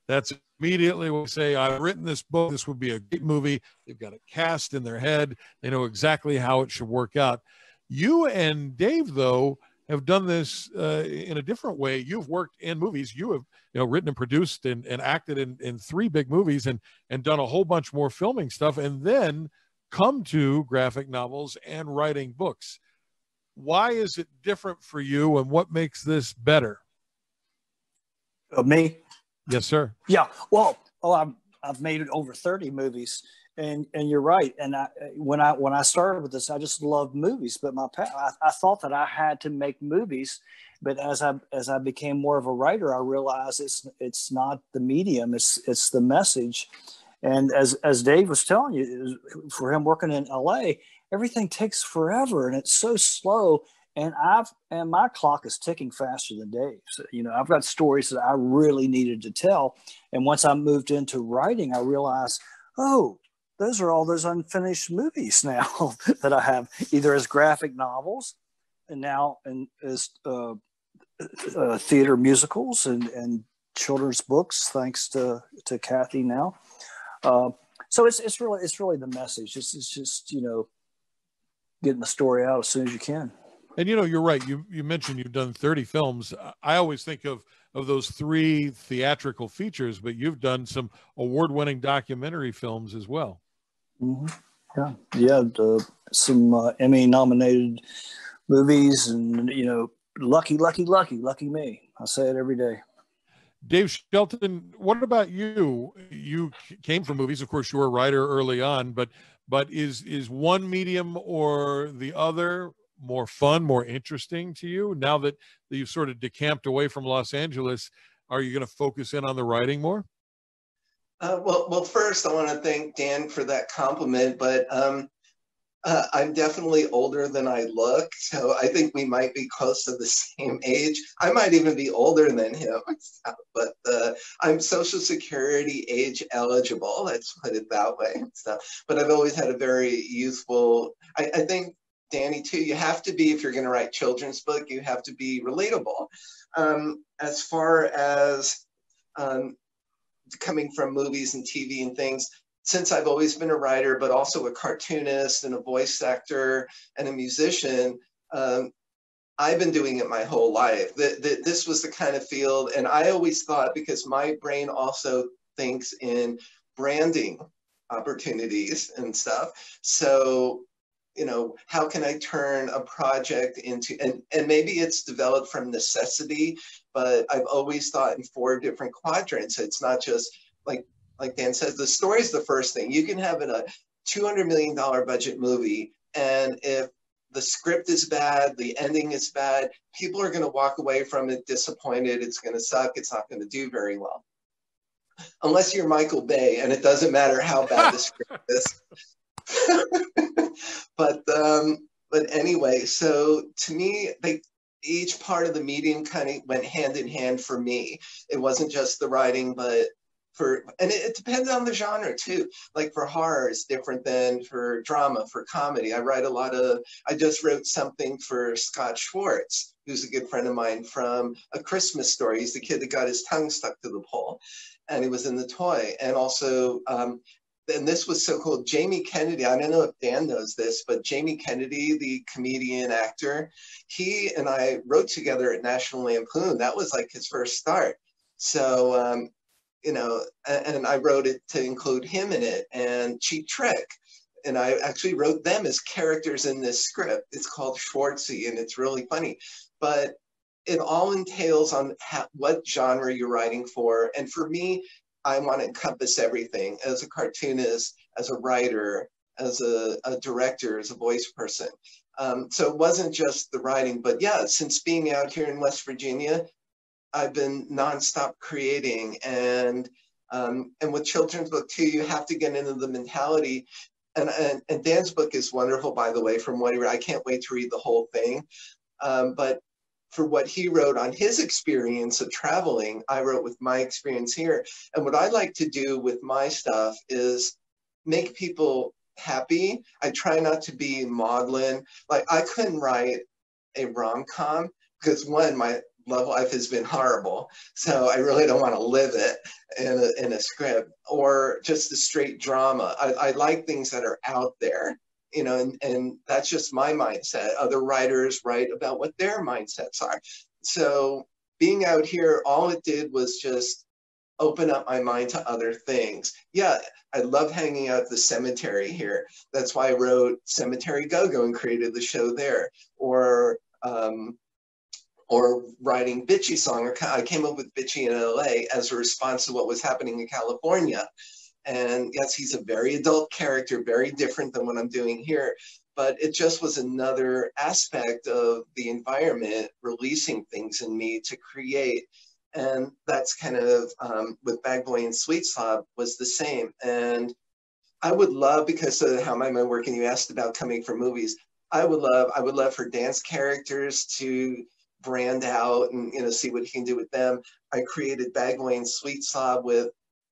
B: That's immediately what we say, I've written this book, this would be a great movie. They've got a cast in their head. They know exactly how it should work out. You and Dave, though, have done this in a different way. You've worked in movies. You have written and produced and acted in 3 big movies and done a whole bunch more filming stuff, and then come to graphic novels and writing books. Why is it different for you, and what makes this better?
D: Me?
B: Yes, sir.
D: Yeah. Well, I've made over 30 movies, and you're right. And when I started with this, I just loved movies. But I thought that I had to make movies. But as I became more of a writer, I realized it's not the medium, it's the message. And as Dave was telling you, for him working in LA, everything takes forever and it's so slow. And my clock is ticking faster than Dave's. I've got stories that I really needed to tell. And once I moved into writing, I realized, those are all those unfinished movies now that I have, either as graphic novels and now as theater musicals and children's books, thanks to Kathy now. So it's really the message. It's just getting the story out as soon as you can.
B: And you're right. You mentioned you've done 30 films. I always think of those 3 theatrical features, but you've done some award-winning documentary films as well.
D: Mm-hmm. Yeah. Some Emmy nominated movies, and lucky me. I say it every day.
B: Dave Shelton, what about you? You came from movies, of course. You were a writer early on, but is one medium or the other more fun, more interesting to you now that you've sort of decamped away from Los Angeles? Are you going to focus in on the writing more?
C: Well, first I want to thank Dan for that compliment, but I'm definitely older than I look, so I think we might be close to the same age. I might even be older than him, but I'm Social Security age eligible, let's put it that way. But I've always had a very youthful, I think, Danny, too, you have to be, if you're going to write children's book, you have to be relatable. As far as coming from movies and TV and things, since I've always been a writer, but also a cartoonist and a voice actor and a musician, I've been doing it my whole life. This was the kind of field, and I always thought, because my brain also thinks in branding opportunities and stuff. So, how can I turn a project into, and maybe it's developed from necessity, but I've always thought in 4 different quadrants. It's not just like Dan says, the story is the first thing. You can have a $200 million budget movie, and if the script is bad, the ending is bad, people are going to walk away from it disappointed. It's going to suck. It's not going to do very well. Unless you're Michael Bay, and it doesn't matter how bad the script is. But anyway, so to me, each part of the medium kind of went hand in hand for me. It wasn't just the writing, but and it depends on the genre too. Like for horror, it's different than for drama, for comedy. I just wrote something for Scott Schwartz, who's a good friend of mine, from A Christmas Story. He's the kid that got his tongue stuck to the pole, and he was in the toy. And also, and this was so cool, Jamie Kennedy, I don't know if Dan knows this, but Jamie Kennedy, the comedian actor, he and I wrote together at National Lampoon. That was like his first start. So, and I wrote it to include him in it, and Cheap Trick. And I actually wrote them as characters in this script. It's called Schwartzy, and it's really funny. But it all entails on what genre you're writing for. And for me, I want to encompass everything as a cartoonist, as a writer, as a director, as a voice person. So it wasn't just the writing, but yeah, since being out here in West Virginia, I've been nonstop creating, and with children's book too, you have to get into the mentality. And Dan's book is wonderful, by the way, from what he wrote. I can't wait to read the whole thing. But for what he wrote on his experience of traveling, I wrote with my experience here. And what I like to do with my stuff is make people happy. I try not to be maudlin. Like, I couldn't write a rom-com because, one, my love life has been horrible, so I really don't want to live it in a script, or just a straight drama. I like things that are out there, and that's just my mindset. Other writers write about what their mindsets are. So being out here, all it did was just open up my mind to other things. Yeah, I love hanging out at the cemetery here. That's why I wrote Cemetery Go-Go and created the show there. Or writing Bitchy Song. I came up with Bitchy in LA as a response to what was happening in California. And yes, he's a very adult character, very different than what I'm doing here, but it just was another aspect of the environment releasing things in me to create. And that's kind of, with Bag Boy and Sweet Slob was the same. And I would love, because of how am I working, you asked about coming from movies, I would love for dance characters to brand out and see what he can do with them. I created Bag Boy and Sweet Slob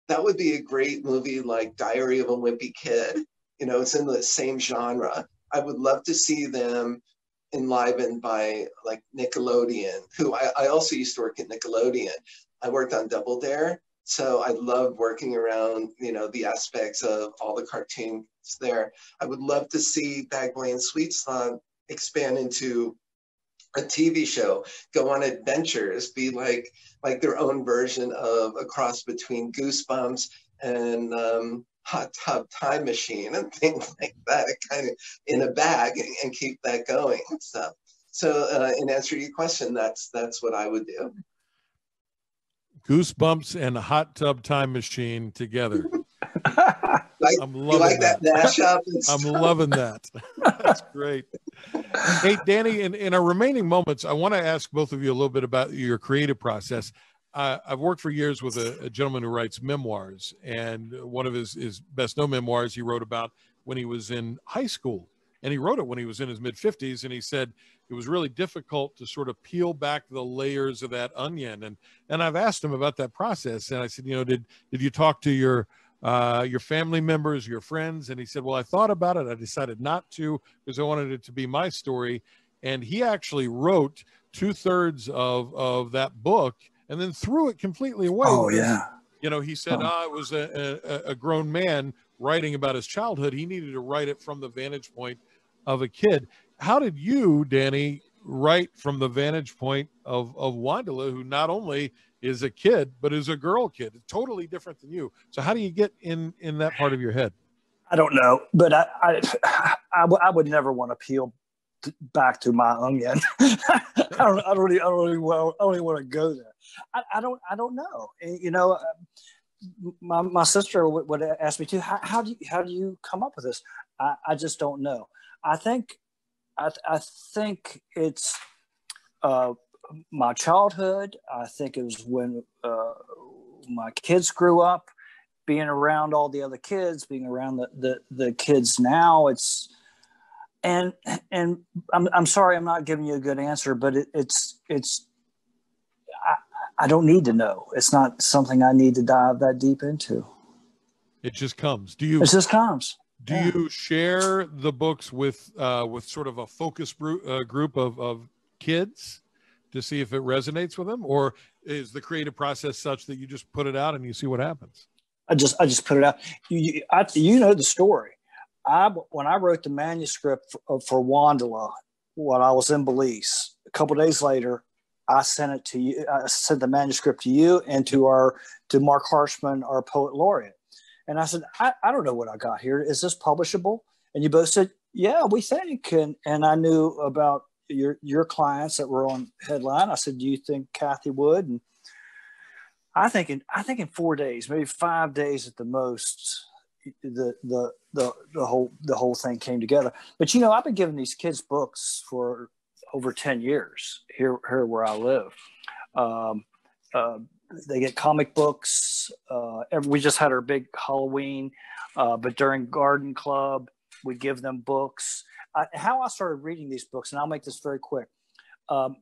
C: that would be a great movie like Diary of a Wimpy Kid. It's in the same genre. I would love to see them enlivened by like Nickelodeon, who I also used to work at Nickelodeon. I worked on Double Dare, so I love working around the aspects of all the cartoons there. I would love to see Bag Boy and Sweet Slob expand into a TV show, go on adventures, be like their own version of a cross between Goosebumps and hot tub time machine and things like that, kind of in a bag and keep that going and stuff. So in answer to your question, that's what I would do.
B: Goosebumps and a hot tub time machine together. I'm loving
C: you like that mashup?
B: I'm loving that. That's great. Hey, Danny, in our remaining moments, I want to ask both of you a little bit about your creative process. I've worked for years with a gentleman who writes memoirs, and one of his best known memoirs he wrote about when he was in high school. And he wrote it when he was in his mid-50s, and he said it was really difficult to sort of peel back the layers of that onion. And I've asked him about that process, and I said, did you talk to your family members, your friends? And he said, well, I thought about it. I decided not to because I wanted it to be my story. And he actually wrote 2/3 of that book and then threw it completely away.
D: Oh, yeah.
B: He said, it was a grown man writing about his childhood. He needed to write it from the vantage point of a kid. How did you, Danny, write from the vantage point of Wandala, who not only is a kid, but is a girl kid, totally different than you? So how do you get in that part of your head?
D: I don't know, but I would never want to peel back to my onion. I don't really want to go there. I don't know. My sister would ask me too. How do you come up with this? I just don't know. I think it's my childhood. I think it was when my kids grew up, being around all the other kids, being around the kids now. And I'm sorry, I'm not giving you a good answer, but I don't need to know. It's not something I need to dive that deep into.
B: It just comes.
D: It just comes.
B: Do you share the books with sort of a focus group of kids to see if it resonates with them, or is the creative process such that you just put it out and you see what happens?
D: I just put it out. You know the story. When I wrote the manuscript for Wandala, when I was in Belize, a couple of days later, I sent it to you. I sent the manuscript to you and to Mark Harshman, our poet laureate. And I said, I don't know what I got here. Is this publishable? And you both said, yeah, we think. And I knew about your clients that were on Headline. I said, do you think Kathy would? And I think in 4 days, maybe 5 days at the most, the whole thing came together. But I've been giving these kids books for over 10 years here where I live. They get comic books. We just had our big Halloween, but during Garden Club, we give them books. How I started reading these books, and I'll make this very quick.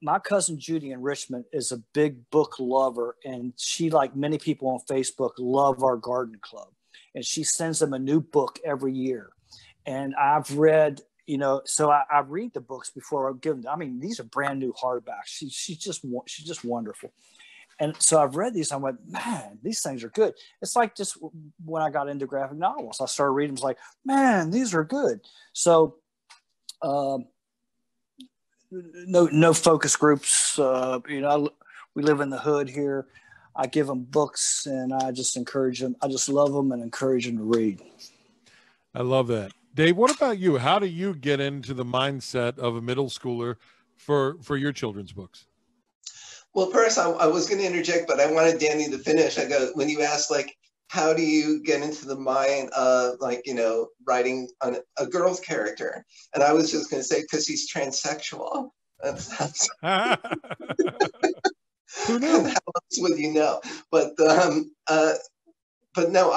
D: My cousin Judy in Richmond is a big book lover, and she, like many people on Facebook, love our Garden Club. And she sends them a new book every year. And I've read, so I read the books before I give them. I mean, these are brand new hardbacks. She's just wonderful. And so I've read these. I went, man, these things are good. It's like just when I got into graphic novels, I started reading. It's like, man, these are good. So no focus groups. We live in the hood here. I give them books and I just encourage them. I just love them and encourage them to read.
B: I love that. Dave, what about you? How do you get into the mindset of a middle schooler for your children's books?
C: Well, first, I was going to interject, but I wanted Danny to finish. I go, when you asked, how do you get into the mind of, writing on a girl's character? And I was just going to say, because he's transsexual. That's
B: Who knew?
C: How else would you know? But no,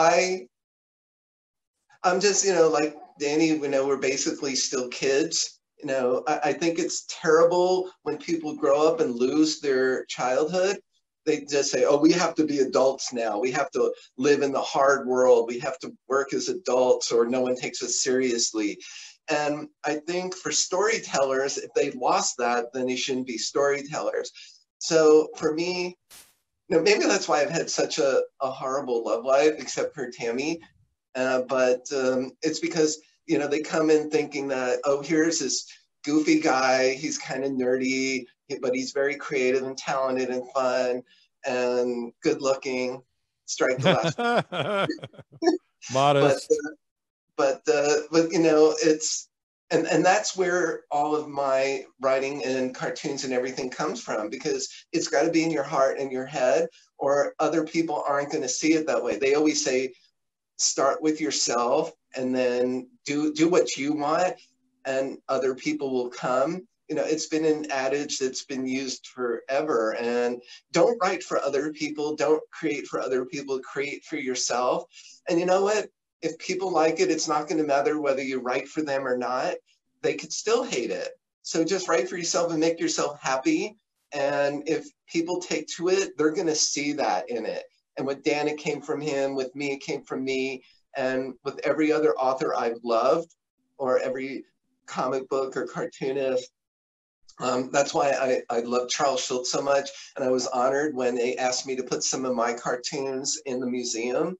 C: I'm just, like Danny, we're basically still kids. I think it's terrible when people grow up and lose their childhood. They just say, oh, we have to be adults now. We have to live in the hard world. We have to work as adults or no one takes us seriously. And I think for storytellers, if they lost that, then they shouldn't be storytellers. So for me, maybe that's why I've had such a horrible love life, except for Tammy. But it's because, they come in thinking that, oh, here's this goofy guy. He's kind of nerdy, but he's very creative and talented and fun and good looking. strike the last.
B: Modest.
C: But you know, it's, and that's where all of my writing and cartoons and everything comes from, because it's got to be in your heart and your head, or other people aren't going to see it that way. They always say, start with yourself and then do what you want, and other people will come. You know, it's been an adage that's been used forever. And don't write for other people. Don't create for other people. Create for yourself. And you know what? If people like it, it's not going to matter whether you write for them or not. They could still hate it. So just write for yourself and make yourself happy. And if people take to it, they're going to see that in it. And with Dan, it came from him. With me, it came from me. And with every other author I've loved, or every comic book or cartoonist, that's why I love Charles Schulz so much. And I was honored when they asked me to put some of my cartoons in the museum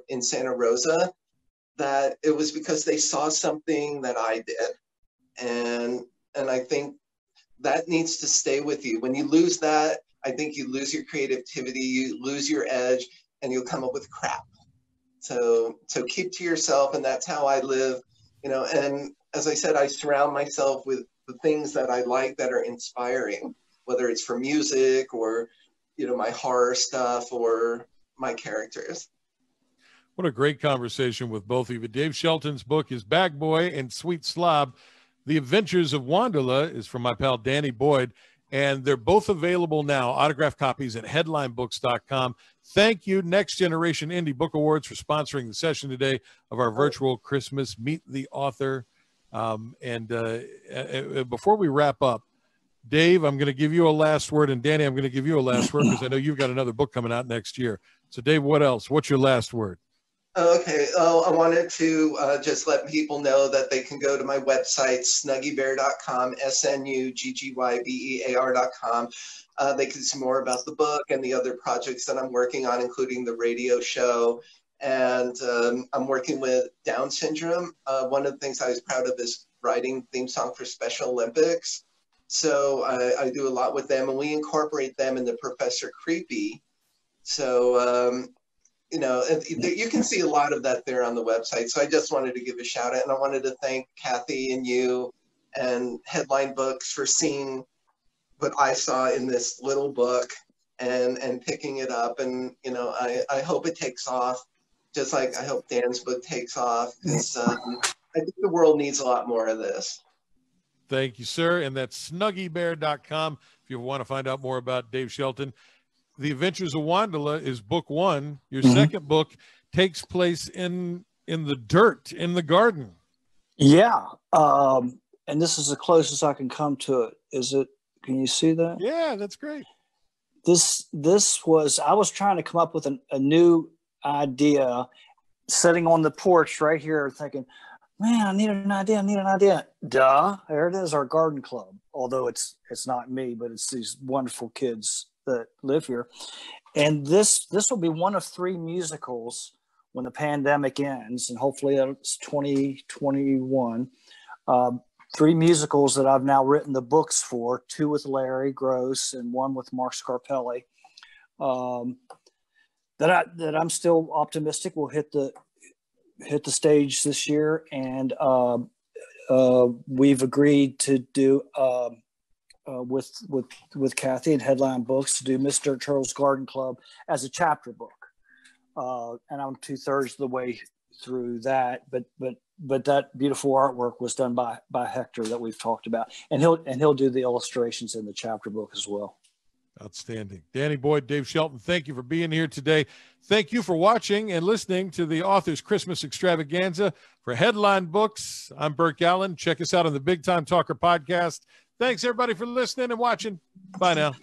C: in Santa Rosa, that it was because they saw something that I did. And I think that needs to stay with you. When you lose that, I think you lose your creativity, you lose your edge, and you'll come up with crap. So keep to yourself, and that's how I live, you know. And as I said, I surround myself with the things that I like that are inspiring, whether it's for music or, you know, my horror stuff or my characters.
B: What a great conversation with both of you. Dave Shelton's book is Bag Boy and Sweet Slob. The Adventures of Wandala is from my pal Danny Boyd, and they're both available now, autographed copies at headlinebooks.com. Thank you, Next Generation Indie Book Awards, for sponsoring the session today of our virtual Christmas Meet the Author. Before we wrap up, Dave, I'm going to give you a last word, and Danny, I'm going to give you a last word, because I know you've got another book coming out next year. So, Dave, what else? What's your last word?
C: Okay. I wanted to just let people know that they can go to my website, snuggiebear.com, SNUGGYBEAR.com. They can see more about the book and the other projects that I'm working on, including the radio show. And I'm working with Down syndrome. One of the things I was proud of is writing theme song for Special Olympics. So I do a lot with them, and we incorporate them into Professor Creepy. So, you know, you can see a lot of that there on the website. So I just wanted to give a shout out, and I wanted to thank Kathy and you and Headline Books for seeing what I saw in this little book and picking it up. And, you know, I hope it takes off, just like I hope Dan's book takes off, because I think the world needs a lot more of this.
B: Thank you, sir. And that's snuggiebear.com if you want to find out more about Dave Shelton. The Adventures of Wandala is book one. Your second book takes place in the dirt, in the garden. Yeah.
D: And this is the closest I can come to it. Is it? Can you see that?
B: Yeah, that's great.
D: This was, I was trying to come up with a new idea, sitting on the porch right here thinking, man, I need an idea. Duh, there it is, our garden club. Although it's not me, but it's these wonderful kids that live here. And this will be one of 3 musicals when the pandemic ends, and hopefully it's 2021. 3 musicals that I've now written the books for, 2 with Larry Gross and 1 with Mark Scarpelli, that I'm still optimistic will hit the stage this year. And we've agreed to do with Kathy and Headline Books to do Miss Dirt Turtle's Garden Club as a chapter book. And I'm 2/3 of the way through that, but that beautiful artwork was done by Hector that we've talked about, and he'll do the illustrations in the chapter book as well.
B: Outstanding. Danny Boyd, Dave Shelton, thank you for being here today. Thank you for watching and listening to the Author's Christmas Extravaganza. For Headline Books, I'm Burke Allen. Check us out on the Big Time Talker podcast. Thanks, everybody, for listening and watching. Bye now.